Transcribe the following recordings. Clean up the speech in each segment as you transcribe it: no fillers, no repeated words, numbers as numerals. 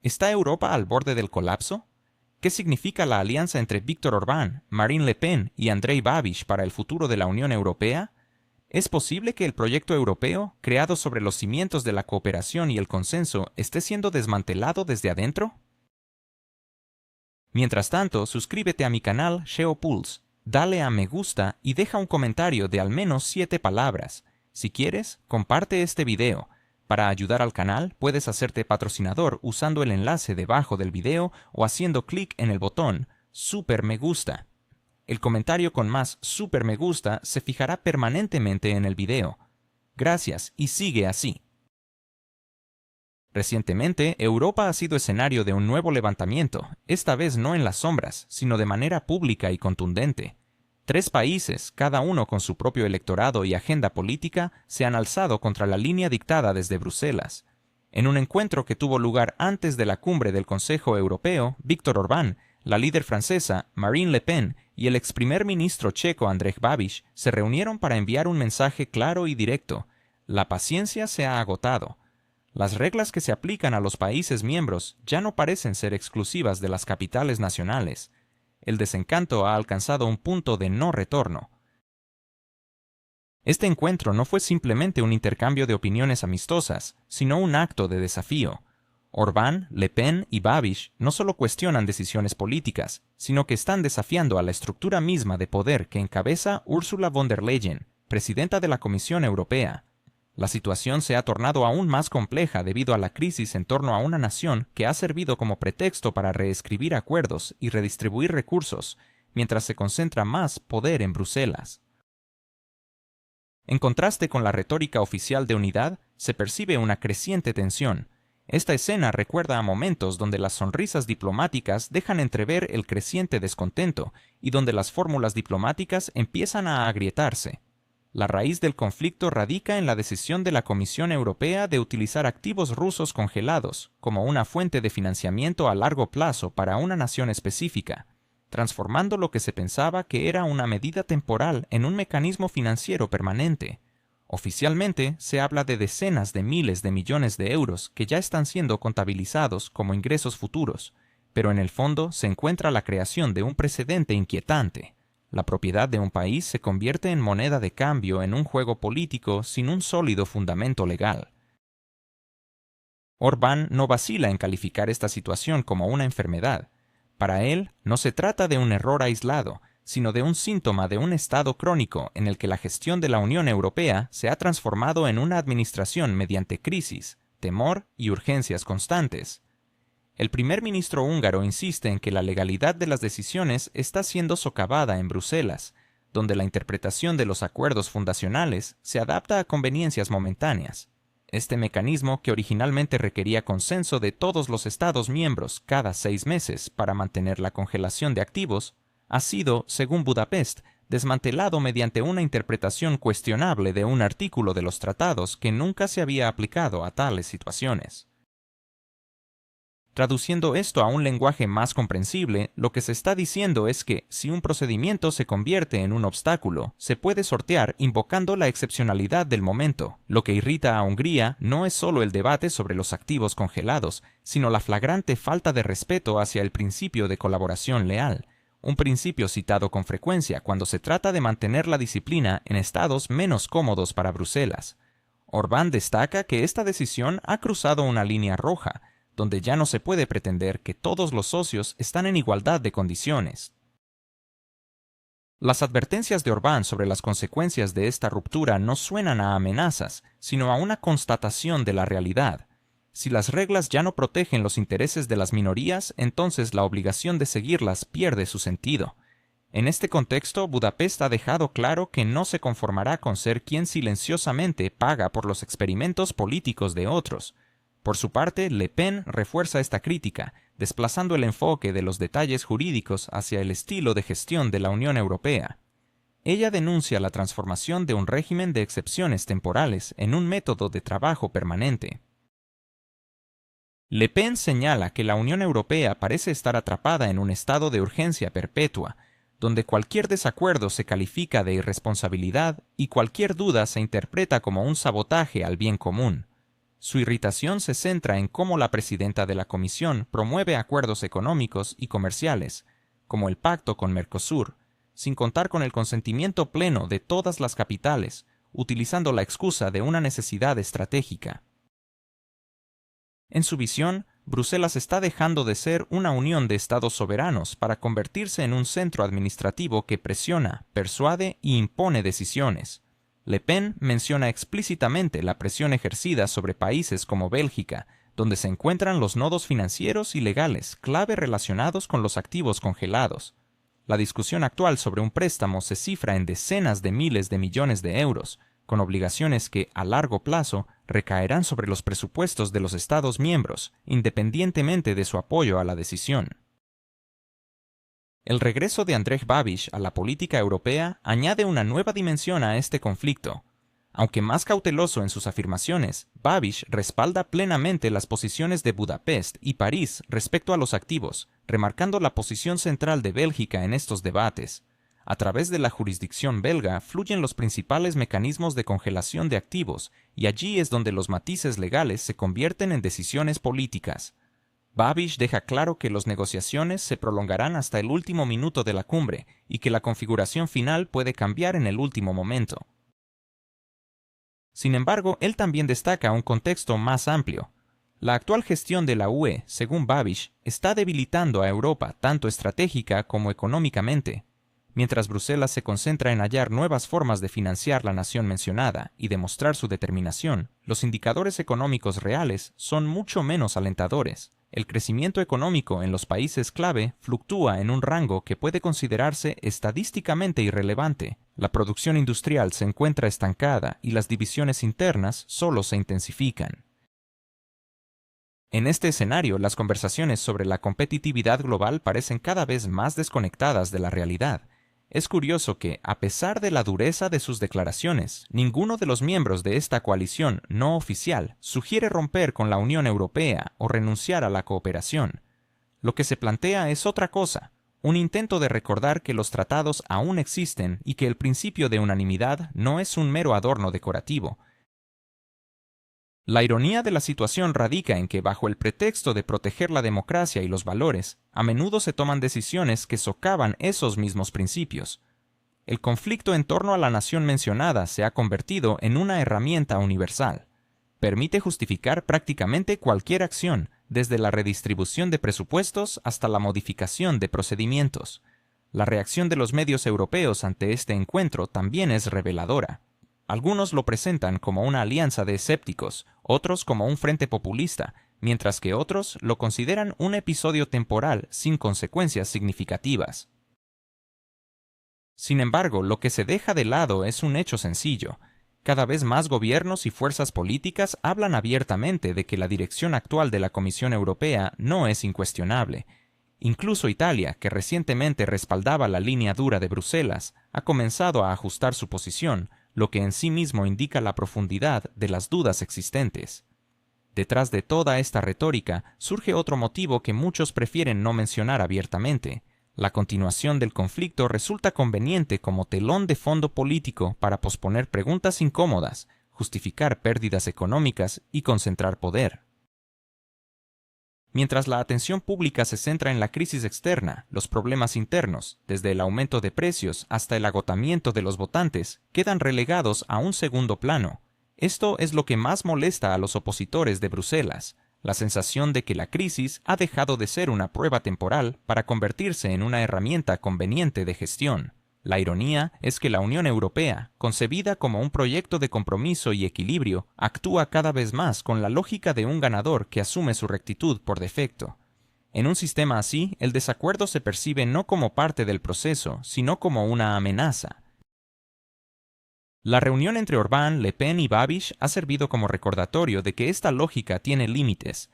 ¿Está Europa al borde del colapso? ¿Qué significa la alianza entre Viktor Orbán, Marine Le Pen y Andrej Babiš para el futuro de la Unión Europea? ¿Es posible que el proyecto europeo, creado sobre los cimientos de la cooperación y el consenso, esté siendo desmantelado desde adentro? Mientras tanto, suscríbete a mi canal Geopulse, dale a me gusta y deja un comentario de al menos 7 palabras. Si quieres, comparte este video. Para ayudar al canal, puedes hacerte patrocinador usando el enlace debajo del video o haciendo clic en el botón Super Me Gusta. El comentario con más Super Me Gusta se fijará permanentemente en el video. Gracias y sigue así. Recientemente, Europa ha sido escenario de un nuevo levantamiento, esta vez no en las sombras, sino de manera pública y contundente. 3 países, cada uno con su propio electorado y agenda política, se han alzado contra la línea dictada desde Bruselas. En un encuentro que tuvo lugar antes de la cumbre del Consejo Europeo, Viktor Orbán, la líder francesa Marine Le Pen y el ex primer ministro checo Andrej Babiš se reunieron para enviar un mensaje claro y directo. La paciencia se ha agotado. Las reglas que se aplican a los países miembros ya no parecen ser exclusivas de las capitales nacionales. El desencanto ha alcanzado un punto de no retorno. Este encuentro no fue simplemente un intercambio de opiniones amistosas, sino un acto de desafío. Orbán, Le Pen y Babiš no solo cuestionan decisiones políticas, sino que están desafiando a la estructura misma de poder que encabeza Ursula von der Leyen, presidenta de la Comisión Europea. La situación se ha tornado aún más compleja debido a la crisis en torno a una nación que ha servido como pretexto para reescribir acuerdos y redistribuir recursos, mientras se concentra más poder en Bruselas. En contraste con la retórica oficial de unidad, se percibe una creciente tensión. Esta escena recuerda a momentos donde las sonrisas diplomáticas dejan entrever el creciente descontento y donde las fórmulas diplomáticas empiezan a agrietarse. La raíz del conflicto radica en la decisión de la Comisión Europea de utilizar activos rusos congelados como una fuente de financiamiento a largo plazo para una nación específica, transformando lo que se pensaba que era una medida temporal en un mecanismo financiero permanente. Oficialmente, se habla de decenas de miles de millones de euros que ya están siendo contabilizados como ingresos futuros, pero en el fondo se encuentra la creación de un precedente inquietante. La propiedad de un país se convierte en moneda de cambio en un juego político sin un sólido fundamento legal. Orbán no vacila en calificar esta situación como una enfermedad. Para él, no se trata de un error aislado, sino de un síntoma de un estado crónico en el que la gestión de la Unión Europea se ha transformado en una administración mediante crisis, temor y urgencias constantes. El primer ministro húngaro insiste en que la legalidad de las decisiones está siendo socavada en Bruselas, donde la interpretación de los acuerdos fundacionales se adapta a conveniencias momentáneas. Este mecanismo, que originalmente requería consenso de todos los Estados miembros cada 6 meses para mantener la congelación de activos, ha sido, según Budapest, desmantelado mediante una interpretación cuestionable de un artículo de los tratados que nunca se había aplicado a tales situaciones. Traduciendo esto a un lenguaje más comprensible, lo que se está diciendo es que, si un procedimiento se convierte en un obstáculo, se puede sortear invocando la excepcionalidad del momento. Lo que irrita a Hungría no es solo el debate sobre los activos congelados, sino la flagrante falta de respeto hacia el principio de colaboración leal, un principio citado con frecuencia cuando se trata de mantener la disciplina en estados menos cómodos para Bruselas. Orbán destaca que esta decisión ha cruzado una línea roja, donde ya no se puede pretender que todos los socios están en igualdad de condiciones. Las advertencias de Orbán sobre las consecuencias de esta ruptura no suenan a amenazas, sino a una constatación de la realidad. Si las reglas ya no protegen los intereses de las minorías, entonces la obligación de seguirlas pierde su sentido. En este contexto, Budapest ha dejado claro que no se conformará con ser quien silenciosamente paga por los experimentos políticos de otros. Por su parte, Le Pen refuerza esta crítica, desplazando el enfoque de los detalles jurídicos hacia el estilo de gestión de la Unión Europea. Ella denuncia la transformación de un régimen de excepciones temporales en un método de trabajo permanente. Le Pen señala que la Unión Europea parece estar atrapada en un estado de urgencia perpetua, donde cualquier desacuerdo se califica de irresponsabilidad y cualquier duda se interpreta como un sabotaje al bien común. Su irritación se centra en cómo la presidenta de la Comisión promueve acuerdos económicos y comerciales, como el pacto con Mercosur, sin contar con el consentimiento pleno de todas las capitales, utilizando la excusa de una necesidad estratégica. En su visión, Bruselas está dejando de ser una unión de estados soberanos para convertirse en un centro administrativo que presiona, persuade y impone decisiones. Le Pen menciona explícitamente la presión ejercida sobre países como Bélgica, donde se encuentran los nodos financieros y legales clave relacionados con los activos congelados. La discusión actual sobre un préstamo se cifra en decenas de miles de millones de euros, con obligaciones que, a largo plazo, recaerán sobre los presupuestos de los Estados miembros, independientemente de su apoyo a la decisión. El regreso de Andrej Babiš a la política europea añade una nueva dimensión a este conflicto. Aunque más cauteloso en sus afirmaciones, Babiš respalda plenamente las posiciones de Budapest y París respecto a los activos, remarcando la posición central de Bélgica en estos debates. A través de la jurisdicción belga fluyen los principales mecanismos de congelación de activos, y allí es donde los matices legales se convierten en decisiones políticas. Babiš deja claro que las negociaciones se prolongarán hasta el último minuto de la cumbre y que la configuración final puede cambiar en el último momento. Sin embargo, él también destaca un contexto más amplio. La actual gestión de la UE, según Babiš, está debilitando a Europa tanto estratégica como económicamente. Mientras Bruselas se concentra en hallar nuevas formas de financiar la nación mencionada y demostrar su determinación, los indicadores económicos reales son mucho menos alentadores. El crecimiento económico en los países clave fluctúa en un rango que puede considerarse estadísticamente irrelevante. La producción industrial se encuentra estancada y las divisiones internas solo se intensifican. En este escenario, las conversaciones sobre la competitividad global parecen cada vez más desconectadas de la realidad. Es curioso que, a pesar de la dureza de sus declaraciones, ninguno de los miembros de esta coalición no oficial sugiere romper con la Unión Europea o renunciar a la cooperación. Lo que se plantea es otra cosa, un intento de recordar que los tratados aún existen y que el principio de unanimidad no es un mero adorno decorativo. La ironía de la situación radica en que, bajo el pretexto de proteger la democracia y los valores, a menudo se toman decisiones que socavan esos mismos principios. El conflicto en torno a la nación mencionada se ha convertido en una herramienta universal. Permite justificar prácticamente cualquier acción, desde la redistribución de presupuestos hasta la modificación de procedimientos. La reacción de los medios europeos ante este encuentro también es reveladora. Algunos lo presentan como una alianza de escépticos, otros como un frente populista, mientras que otros lo consideran un episodio temporal sin consecuencias significativas. Sin embargo, lo que se deja de lado es un hecho sencillo. Cada vez más gobiernos y fuerzas políticas hablan abiertamente de que la dirección actual de la Comisión Europea no es incuestionable. Incluso Italia, que recientemente respaldaba la línea dura de Bruselas, ha comenzado a ajustar su posición, lo que en sí mismo indica la profundidad de las dudas existentes. Detrás de toda esta retórica surge otro motivo que muchos prefieren no mencionar abiertamente. La continuación del conflicto resulta conveniente como telón de fondo político para posponer preguntas incómodas, justificar pérdidas económicas y concentrar poder. Mientras la atención pública se centra en la crisis externa, los problemas internos, desde el aumento de precios hasta el agotamiento de los votantes, quedan relegados a un segundo plano. Esto es lo que más molesta a los opositores de Bruselas, la sensación de que la crisis ha dejado de ser una prueba temporal para convertirse en una herramienta conveniente de gestión. La ironía es que la Unión Europea, concebida como un proyecto de compromiso y equilibrio, actúa cada vez más con la lógica de un ganador que asume su rectitud por defecto. En un sistema así, el desacuerdo se percibe no como parte del proceso, sino como una amenaza. La reunión entre Orbán, Le Pen y Babiš ha servido como recordatorio de que esta lógica tiene límites.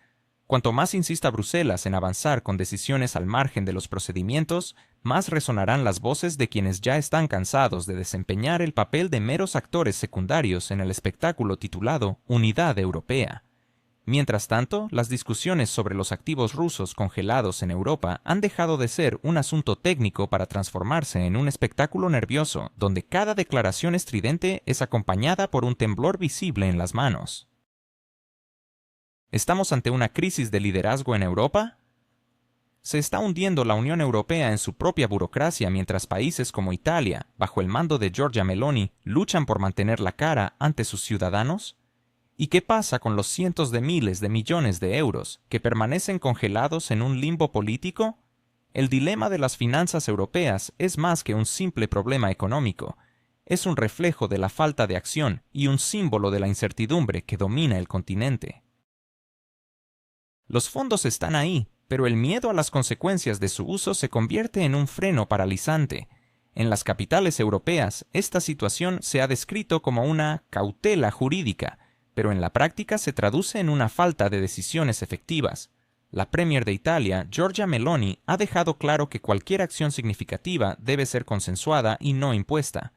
Cuanto más insista Bruselas en avanzar con decisiones al margen de los procedimientos, más resonarán las voces de quienes ya están cansados de desempeñar el papel de meros actores secundarios en el espectáculo titulado Unidad Europea. Mientras tanto, las discusiones sobre los activos rusos congelados en Europa han dejado de ser un asunto técnico para transformarse en un espectáculo nervioso, donde cada declaración estridente es acompañada por un temblor visible en las manos. ¿Estamos ante una crisis de liderazgo en Europa? ¿Se está hundiendo la Unión Europea en su propia burocracia mientras países como Italia, bajo el mando de Giorgia Meloni, luchan por mantener la cara ante sus ciudadanos? ¿Y qué pasa con los cientos de miles de millones de euros que permanecen congelados en un limbo político? El dilema de las finanzas europeas es más que un simple problema económico. Es un reflejo de la falta de acción y un símbolo de la incertidumbre que domina el continente. Los fondos están ahí, pero el miedo a las consecuencias de su uso se convierte en un freno paralizante. En las capitales europeas, esta situación se ha descrito como una cautela jurídica, pero en la práctica se traduce en una falta de decisiones efectivas. La Premier de Italia, Giorgia Meloni, ha dejado claro que cualquier acción significativa debe ser consensuada y no impuesta.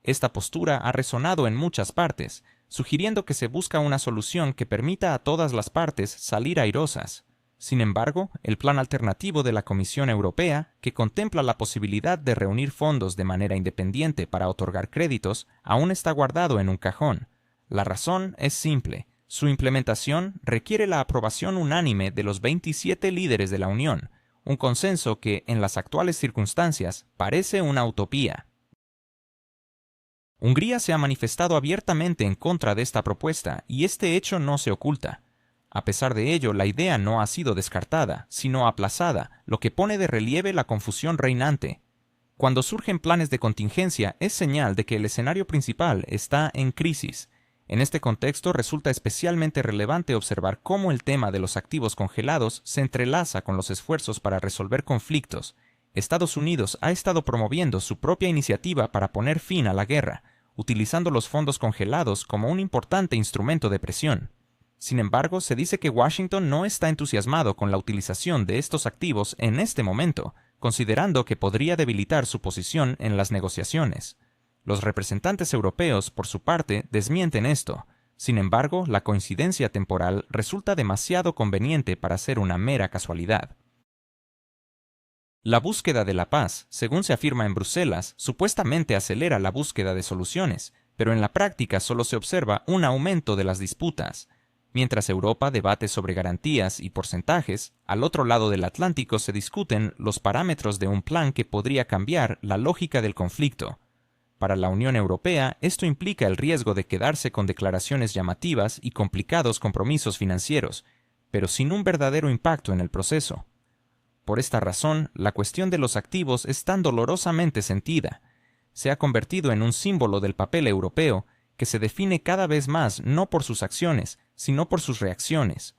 Esta postura ha resonado en muchas partes, sugiriendo que se busca una solución que permita a todas las partes salir airosas. Sin embargo, el plan alternativo de la Comisión Europea, que contempla la posibilidad de reunir fondos de manera independiente para otorgar créditos, aún está guardado en un cajón. La razón es simple. Su implementación requiere la aprobación unánime de los 27 líderes de la Unión, un consenso que, en las actuales circunstancias, parece una utopía. Hungría se ha manifestado abiertamente en contra de esta propuesta, y este hecho no se oculta. A pesar de ello, la idea no ha sido descartada, sino aplazada, lo que pone de relieve la confusión reinante. Cuando surgen planes de contingencia, es señal de que el escenario principal está en crisis. En este contexto resulta especialmente relevante observar cómo el tema de los activos congelados se entrelaza con los esfuerzos para resolver conflictos. Estados Unidos ha estado promoviendo su propia iniciativa para poner fin a la guerra, utilizando los fondos congelados como un importante instrumento de presión. Sin embargo, se dice que Washington no está entusiasmado con la utilización de estos activos en este momento, considerando que podría debilitar su posición en las negociaciones. Los representantes europeos, por su parte, desmienten esto. Sin embargo, la coincidencia temporal resulta demasiado conveniente para ser una mera casualidad. La búsqueda de la paz, según se afirma en Bruselas, supuestamente acelera la búsqueda de soluciones, pero en la práctica solo se observa un aumento de las disputas. Mientras Europa debate sobre garantías y porcentajes, al otro lado del Atlántico se discuten los parámetros de un plan que podría cambiar la lógica del conflicto. Para la Unión Europea, esto implica el riesgo de quedarse con declaraciones llamativas y complicados compromisos financieros, pero sin un verdadero impacto en el proceso. Por esta razón, la cuestión de los activos es tan dolorosamente sentida. Se ha convertido en un símbolo del papel europeo que se define cada vez más no por sus acciones, sino por sus reacciones.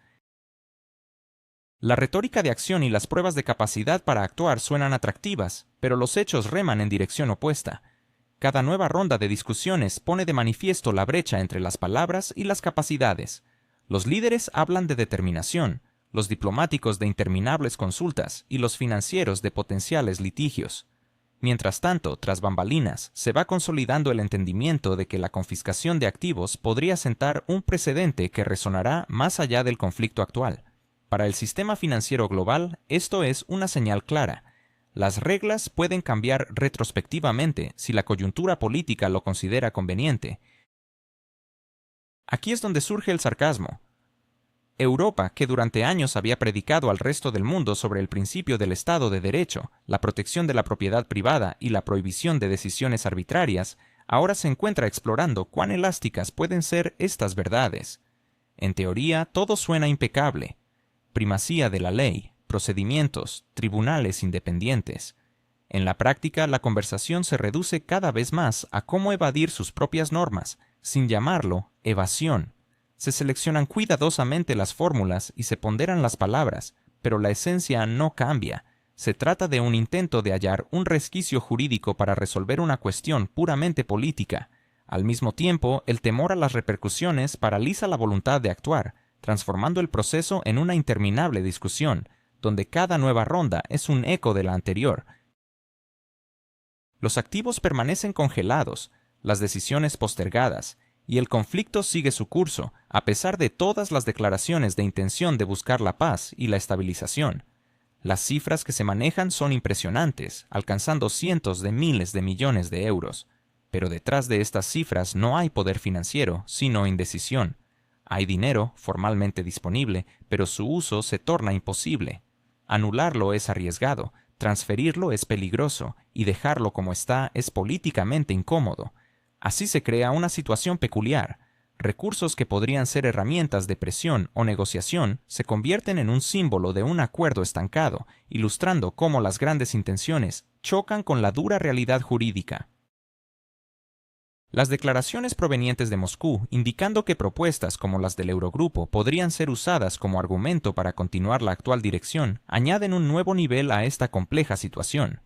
La retórica de acción y las pruebas de capacidad para actuar suenan atractivas, pero los hechos reman en dirección opuesta. Cada nueva ronda de discusiones pone de manifiesto la brecha entre las palabras y las capacidades. Los líderes hablan de determinación, los diplomáticos de interminables consultas y los financieros de potenciales litigios. Mientras tanto, tras bambalinas, se va consolidando el entendimiento de que la confiscación de activos podría sentar un precedente que resonará más allá del conflicto actual. Para el sistema financiero global, esto es una señal clara. Las reglas pueden cambiar retrospectivamente si la coyuntura política lo considera conveniente. Aquí es donde surge el sarcasmo. Europa, que durante años había predicado al resto del mundo sobre el principio del Estado de Derecho, la protección de la propiedad privada y la prohibición de decisiones arbitrarias, ahora se encuentra explorando cuán elásticas pueden ser estas verdades. En teoría, todo suena impecable. Primacía de la ley, procedimientos, tribunales independientes. En la práctica, la conversación se reduce cada vez más a cómo evadir sus propias normas, sin llamarlo evasión. Se seleccionan cuidadosamente las fórmulas y se ponderan las palabras, pero la esencia no cambia. Se trata de un intento de hallar un resquicio jurídico para resolver una cuestión puramente política. Al mismo tiempo, el temor a las repercusiones paraliza la voluntad de actuar, transformando el proceso en una interminable discusión, donde cada nueva ronda es un eco de la anterior. Los activos permanecen congelados, las decisiones postergadas, y el conflicto sigue su curso, a pesar de todas las declaraciones de intención de buscar la paz y la estabilización. Las cifras que se manejan son impresionantes, alcanzando cientos de miles de millones de euros. Pero detrás de estas cifras no hay poder financiero, sino indecisión. Hay dinero formalmente disponible, pero su uso se torna imposible. Anularlo es arriesgado, transferirlo es peligroso y dejarlo como está es políticamente incómodo. Así se crea una situación peculiar. Recursos que podrían ser herramientas de presión o negociación se convierten en un símbolo de un acuerdo estancado, ilustrando cómo las grandes intenciones chocan con la dura realidad jurídica. Las declaraciones provenientes de Moscú indicando que propuestas como las del Eurogrupo podrían ser usadas como argumento para continuar la actual dirección añaden un nuevo nivel a esta compleja situación.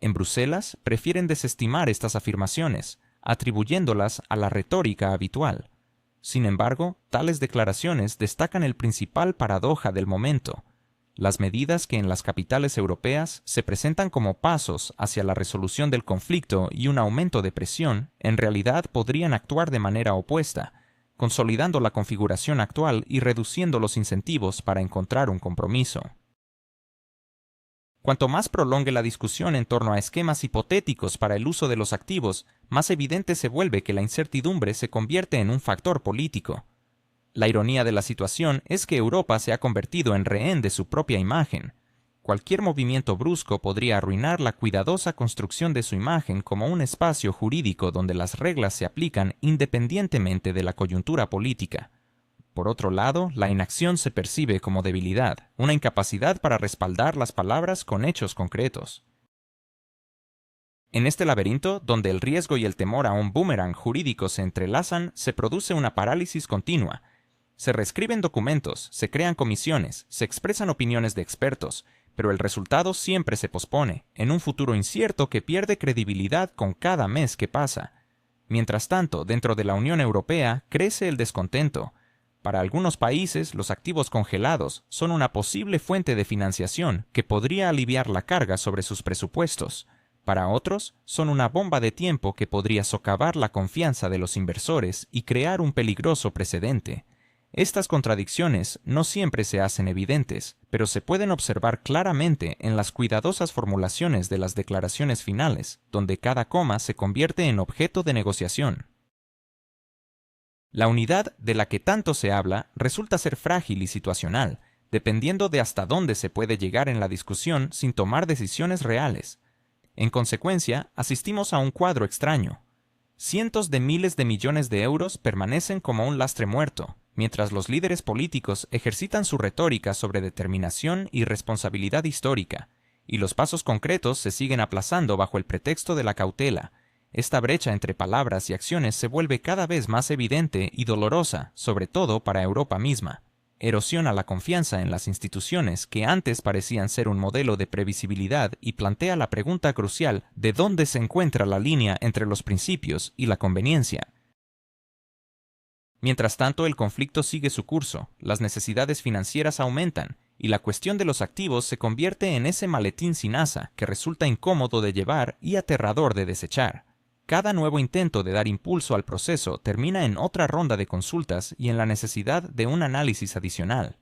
En Bruselas prefieren desestimar estas afirmaciones, atribuyéndolas a la retórica habitual. Sin embargo, tales declaraciones destacan el principal paradoja del momento. Las medidas que en las capitales europeas se presentan como pasos hacia la resolución del conflicto y un aumento de presión, en realidad podrían actuar de manera opuesta, consolidando la configuración actual y reduciendo los incentivos para encontrar un compromiso. Cuanto más prolongue la discusión en torno a esquemas hipotéticos para el uso de los activos, más evidente se vuelve que la incertidumbre se convierte en un factor político. La ironía de la situación es que Europa se ha convertido en rehén de su propia imagen. Cualquier movimiento brusco podría arruinar la cuidadosa construcción de su imagen como un espacio jurídico donde las reglas se aplican independientemente de la coyuntura política. Por otro lado, la inacción se percibe como debilidad, una incapacidad para respaldar las palabras con hechos concretos. En este laberinto, donde el riesgo y el temor a un boomerang jurídico se entrelazan, se produce una parálisis continua. Se reescriben documentos, se crean comisiones, se expresan opiniones de expertos, pero el resultado siempre se pospone, en un futuro incierto que pierde credibilidad con cada mes que pasa. Mientras tanto, dentro de la Unión Europea crece el descontento. Para algunos países, los activos congelados son una posible fuente de financiación que podría aliviar la carga sobre sus presupuestos. Para otros, son una bomba de tiempo que podría socavar la confianza de los inversores y crear un peligroso precedente. Estas contradicciones no siempre se hacen evidentes, pero se pueden observar claramente en las cuidadosas formulaciones de las declaraciones finales, donde cada coma se convierte en objeto de negociación. La unidad de la que tanto se habla resulta ser frágil y situacional, dependiendo de hasta dónde se puede llegar en la discusión sin tomar decisiones reales. En consecuencia, asistimos a un cuadro extraño. Cientos de miles de millones de euros permanecen como un lastre muerto, mientras los líderes políticos ejercitan su retórica sobre determinación y responsabilidad histórica, y los pasos concretos se siguen aplazando bajo el pretexto de la cautela. Esta brecha entre palabras y acciones se vuelve cada vez más evidente y dolorosa, sobre todo para Europa misma. Erosiona la confianza en las instituciones que antes parecían ser un modelo de previsibilidad y plantea la pregunta crucial de dónde se encuentra la línea entre los principios y la conveniencia. Mientras tanto, el conflicto sigue su curso, las necesidades financieras aumentan, y la cuestión de los activos se convierte en ese maletín sin asa que resulta incómodo de llevar y aterrador de desechar. Cada nuevo intento de dar impulso al proceso termina en otra ronda de consultas y en la necesidad de un análisis adicional.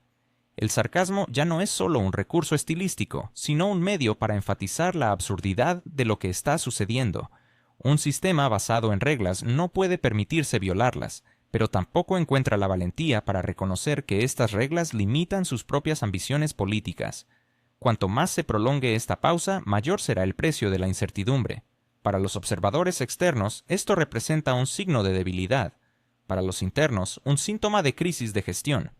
El sarcasmo ya no es solo un recurso estilístico, sino un medio para enfatizar la absurdidad de lo que está sucediendo. Un sistema basado en reglas no puede permitirse violarlas, pero tampoco encuentra la valentía para reconocer que estas reglas limitan sus propias ambiciones políticas. Cuanto más se prolongue esta pausa, mayor será el precio de la incertidumbre. Para los observadores externos, esto representa un signo de debilidad. Para los internos, un síntoma de crisis de gestión.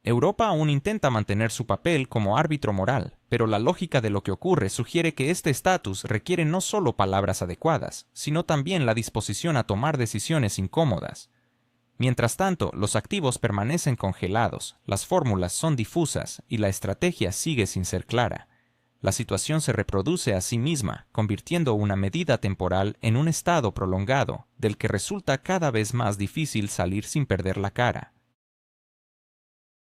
Europa aún intenta mantener su papel como árbitro moral, pero la lógica de lo que ocurre sugiere que este estatus requiere no solo palabras adecuadas, sino también la disposición a tomar decisiones incómodas. Mientras tanto, los activos permanecen congelados, las fórmulas son difusas y la estrategia sigue sin ser clara. La situación se reproduce a sí misma, convirtiendo una medida temporal en un estado prolongado, del que resulta cada vez más difícil salir sin perder la cara.